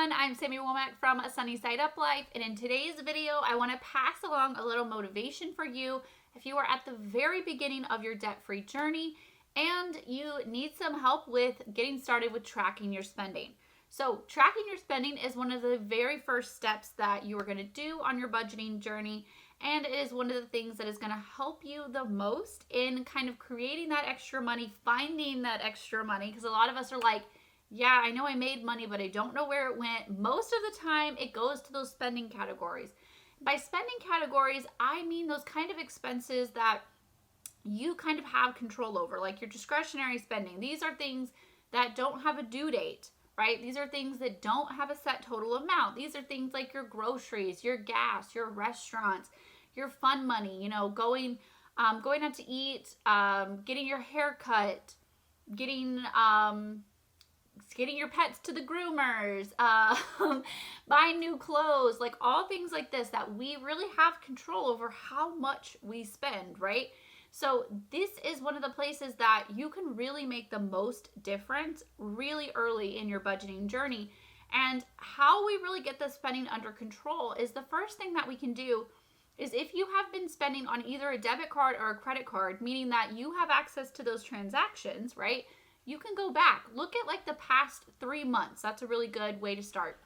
everyone, I'm Sammy Womack from A Sunny Side Up Life, and in today's video, I want to pass along a little motivation for you if you are at the very beginning of your debt-free journey and you need some help with getting started with tracking your spending. So tracking your spending is one of the very first steps that you are going to do on your budgeting journey, and it is one of the things that is going to help you the most in kind of creating that extra money, finding that extra money, because a lot of us are like, yeah, I know I made money, but I don't know where it went. Most of the time, it goes to those spending categories. By spending categories, I mean those kind of expenses that you kind of have control over, like your discretionary spending. These are things that don't have a due date, right? These are things that don't have a set total amount. These are things like your groceries, your gas, your restaurants, your fun money, you know, going out to eat, getting your hair cut, getting your pets to the groomers, buying new clothes, like all things like this that we really have control over how much we spend, right? So this is one of the places that you can really make the most difference really early in your budgeting journey. And how we really get the spending under control is the first thing that we can do is if you have been spending on either a debit card or a credit card, meaning that you have access to those transactions, right? You can go back, look at like the past 3 months. That's a really good way to start.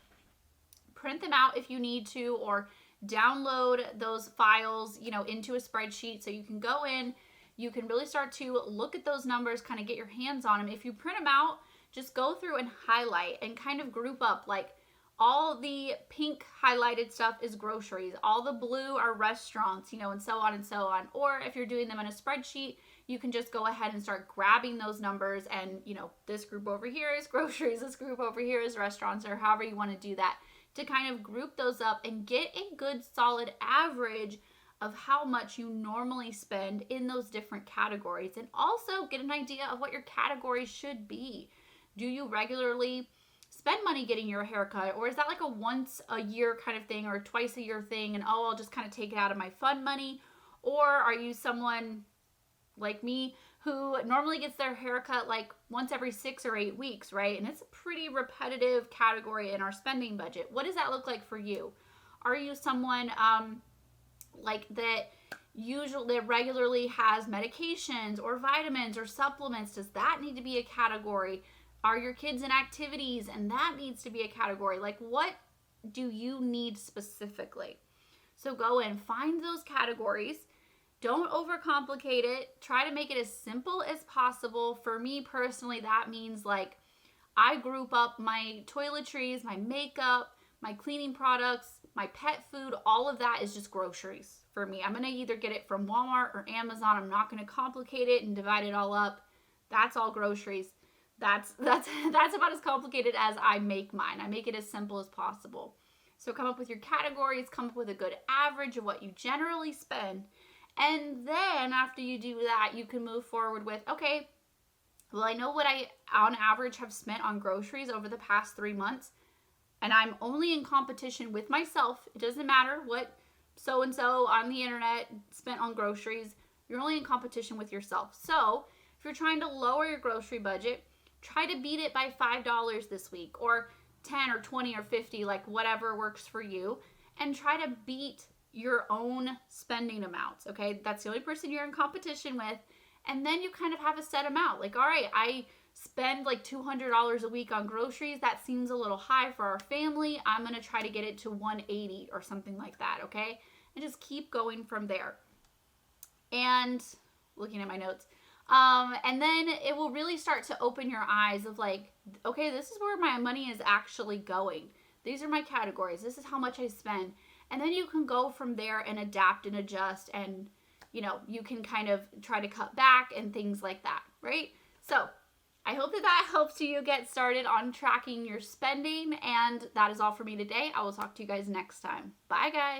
Print them out if you need to, or download those files, you know, into a spreadsheet so you can go in, you can really start to look at those numbers, kind of get your hands on them. If you print them out, just go through and highlight and kind of group up, like all the pink highlighted stuff is groceries, all the blue are restaurants, you know, and so on and so on. Or if you're doing them in a spreadsheet, you can just go ahead and start grabbing those numbers and, you know, this group over here is groceries, this group over here is restaurants, or however you want to do that, to kind of group those up and get a good solid average of how much you normally spend in those different categories, and also get an idea of what your categories should be. Do you regularly spend money getting your haircut, or is that like a once a year kind of thing, or a twice a year thing, and oh, I'll just kind of take it out of my fun money? Or are you someone like me who normally gets their haircut like once every 6 or 8 weeks, right? And it's a pretty repetitive category in our spending budget. What does that look like for you? Are you someone like that regularly has medications or vitamins or supplements? Does that need to be a category? Are your kids in activities and that needs to be a category? Like, what do you need specifically? So go and find those categories. Don't overcomplicate it. Try to make it as simple as possible. For me personally, that means like I group up my toiletries, my makeup, my cleaning products, my pet food. All of that is just groceries for me. I'm going to either get it from Walmart or Amazon. I'm not going to complicate it and divide it all up. That's all groceries. That's about as complicated as I make mine. I make it as simple as possible. So come up with your categories, come up with a good average of what you generally spend. And then after you do that, you can move forward with, okay, well, I know what I, on average, have spent on groceries over the past 3 months, and I'm only in competition with myself. It doesn't matter what so-and-so on the internet spent on groceries. You're only in competition with yourself. So if you're trying to lower your grocery budget, try to beat it by $5 this week, or 10 or 20 or 50, like whatever works for you, and try to beat your own spending amounts, okay? That's the only person you're in competition with. And then you kind of have a set amount. Like, all right, I spend like $200 a week on groceries. That seems a little high for our family. I'm going to try to get it to $180 or something like that, okay? And just keep going from there. And looking at my notes. And then it will really start to open your eyes of like, okay, this is where my money is actually going. These are my categories. This is how much I spend. And then you can go from there and adapt and adjust, and, you know, you can kind of try to cut back and things like that, right? So I hope that helps you get started on tracking your spending. And that is all for me today. I will talk to you guys next time. Bye, guys.